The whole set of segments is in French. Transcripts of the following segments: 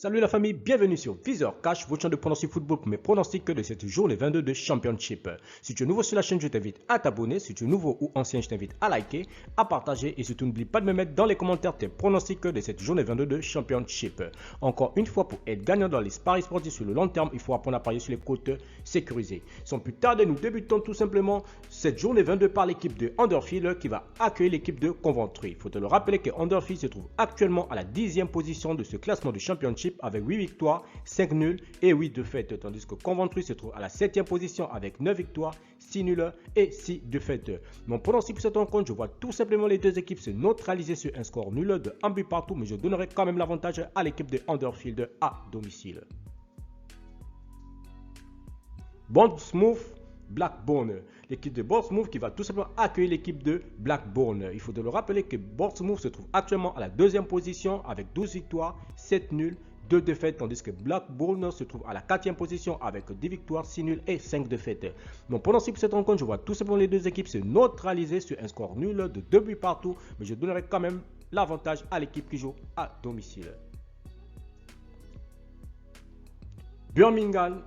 Salut la famille, bienvenue sur Viseur Cash, votre chaîne de pronostic football pour mes pronostics de cette journée 22 de Championship. Si tu es nouveau sur la chaîne, je t'invite à t'abonner. Si tu es nouveau ou ancien, je t'invite à liker, à partager et surtout n'oublie pas de me mettre dans les commentaires tes pronostics de cette journée 22 de Championship. Encore une fois, pour être gagnant dans les paris sportifs sur le long terme, il faut apprendre à parier sur les cotes sécurisées. Sans plus tarder, nous débutons tout simplement cette journée 22 par l'équipe de Huddersfield qui va accueillir l'équipe de Coventry. Il faut te le rappeler que Huddersfield se trouve actuellement à la 10e position de ce classement du Championship avec 8 victoires, 5 nuls et 8 défaites, tandis que Coventry se trouve à la 7e position avec 9 victoires, 6 nuls et 6 défaites. Mon pronostic pour cette rencontre, je vois tout simplement les deux équipes se neutraliser sur un score nul de 1 but partout, mais je donnerai quand même l'avantage à l'équipe de Huddersfield à domicile. Bournemouth Blackburn. L'équipe de Bournemouth qui va tout simplement accueillir l'équipe de Blackburn. Il faut de le rappeler que Bournemouth se trouve actuellement à la 2e position avec 12 victoires, 7 nuls, 2 défaites, tandis que Blackburn se trouve à la 4e position avec 10 victoires, 6 nuls et 5 défaites. Donc pendant cette rencontre, je vois tout simplement les deux équipes se neutraliser sur un score nul de 2 buts partout, mais je donnerai quand même l'avantage à l'équipe qui joue à domicile. Birmingham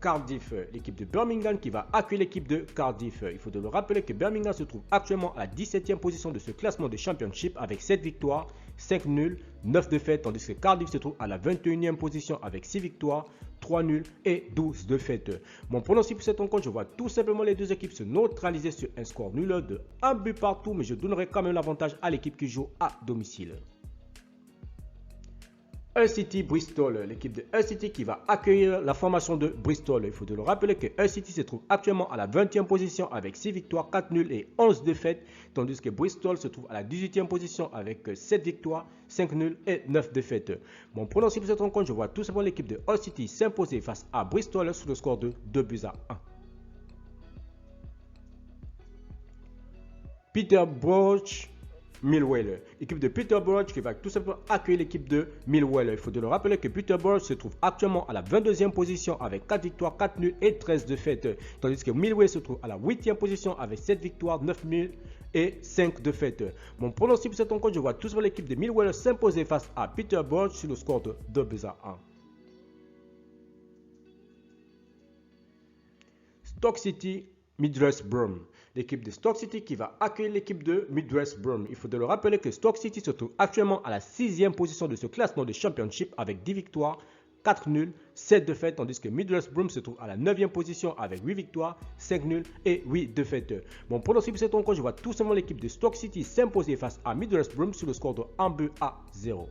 Cardiff, l'équipe de Birmingham qui va accueillir l'équipe de Cardiff. Il faut de le rappeler que Birmingham se trouve actuellement à la 17e position de ce classement de Championship avec 7 victoires, 5 nuls, 9 défaites, tandis que Cardiff se trouve à la 21e position avec 6 victoires, 3 nuls et 12 défaites. Mon pronostic pour cette rencontre, je vois tout simplement les deux équipes se neutraliser sur un score nul de 1 but partout, mais je donnerai quand même l'avantage à l'équipe qui joue à domicile. Hull City Bristol, l'équipe de Hull City qui va accueillir la formation de Bristol. Il faut de le rappeler que Hull City se trouve actuellement à la 20e position avec 6 victoires, 4 nuls et 11 défaites, tandis que Bristol se trouve à la 18e position avec 7 victoires, 5 nuls et 9 défaites. Mon pronostic pour cette rencontre, je vois tout simplement l'équipe de Hull City s'imposer face à Bristol sur le score de 2 buts à 1. Peterborough Millwall, l'équipe de Peterborough qui va tout simplement accueillir l'équipe de Millwall. Il faut de le rappeler que Peterborough se trouve actuellement à la 22e position avec 4 victoires, 4 nuls et 13 défaites, tandis que Millwall se trouve à la 8e position avec 7 victoires, 9 nuls et 5 défaites. Mon pronostic pour cette rencontre, je vois tout simplement l'équipe de Millwall s'imposer face à Peterborough sur le score de 2 buts à 1. Stoke City Middlesbrough, l'équipe de Stoke City qui va accueillir l'équipe de Middlesbrough. Il faut de le rappeler que Stoke City se trouve actuellement à la 6e position de ce classement de Championship avec 10 victoires, 4 nuls, 7 défaites, tandis que Middlesbrough se trouve à la 9e position avec 8 victoires, 5 nuls et 8 défaites. Mon pronostic pour cette rencontre, je vois tout simplement l'équipe de Stoke City s'imposer face à Middlesbrough sur le score de 1 but à 0.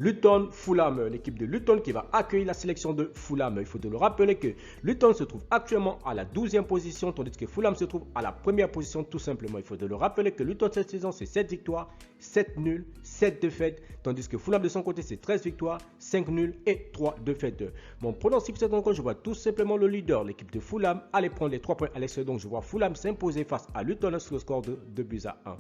Luton Fulham, l'équipe de Luton qui va accueillir la sélection de Fulham. Il faut de le rappeler que Luton se trouve actuellement à la 12e position, tandis que Fulham se trouve à la première position tout simplement. Il faut de le rappeler que Luton cette saison c'est 7 victoires, 7 nuls, 7 défaites, tandis que Fulham de son côté c'est 13 victoires, 5 nuls et 3 défaites. Mon pronostic pour cette rencontre, je vois tout simplement le leader, l'équipe de Fulham, aller prendre les 3 points à l'extérieur. Donc je vois Fulham s'imposer face à Luton sur le score de 2 buts à 1.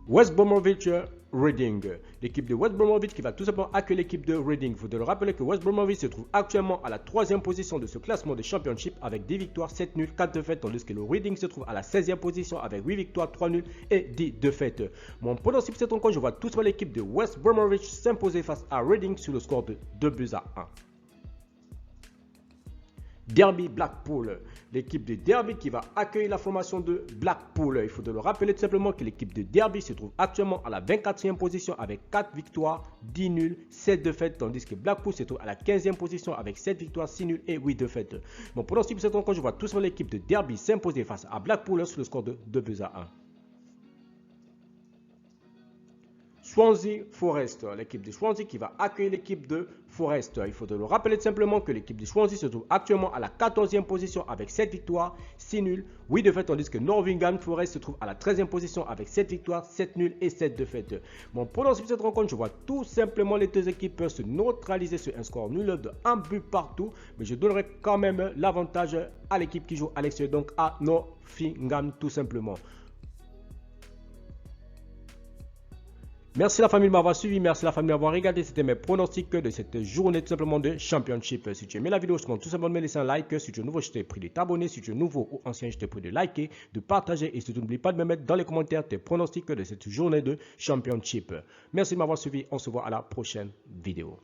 West Bromwich Reading, l'équipe de West Bromwich qui va tout simplement accueillir l'équipe de Reading. Il faut de le rappeler que West Bromwich se trouve actuellement à la 3e position de ce classement de Championship avec 10 victoires, 7 nuls, 4 défaites, tandis que le Reading se trouve à la 16e position avec 8 victoires, 3 nuls et 10 défaites. Mon pronostic pour cette rencontre, je vois tout simplement l'équipe de West Bromwich s'imposer face à Reading sur le score de 2 buts à 1. Derby Blackpool, l'équipe de Derby qui va accueillir la formation de Blackpool. Il faut de le rappeler tout simplement que l'équipe de Derby se trouve actuellement à la 24e position avec 4 victoires, 10 nuls, 7 défaites, tandis que Blackpool se trouve à la 15e position avec 7 victoires, 6 nuls et 8 défaites. Mon pronostic pour cette rencontre, je vois tout simplement l'équipe de Derby s'imposer face à Blackpool sur le score de 2 buts à 1. Swansea Forest, l'équipe de Swansea qui va accueillir l'équipe de Forest. Il faut de le rappeler simplement que l'équipe de Swansea se trouve actuellement à la 14e position avec 7 victoires, 6 nuls, 8 défaites, tandis que Nottingham Forest se trouve à la 13e position avec 7 victoires, 7 nuls et 7 défaites. Mon pronostic pour cette rencontre, je vois tout simplement les deux équipes se neutraliser sur un score nul de 1 but partout, mais je donnerai quand même l'avantage à l'équipe qui joue à l'extérieur, donc à Nottingham tout simplement. Merci la famille de m'avoir suivi, merci la famille d'avoir regardé. C'était mes pronostics de cette journée tout simplement de Championship. Si tu as aimé la vidéo, je te demande tout simplement de me laisser un like. Si tu es nouveau, je t'ai pris de t'abonner. Si tu es nouveau ou ancien, je t'ai pris de liker, de partager et surtout n'oublie pas de me mettre dans les commentaires tes pronostics de cette journée de Championship. Merci de m'avoir suivi, on se voit à la prochaine vidéo.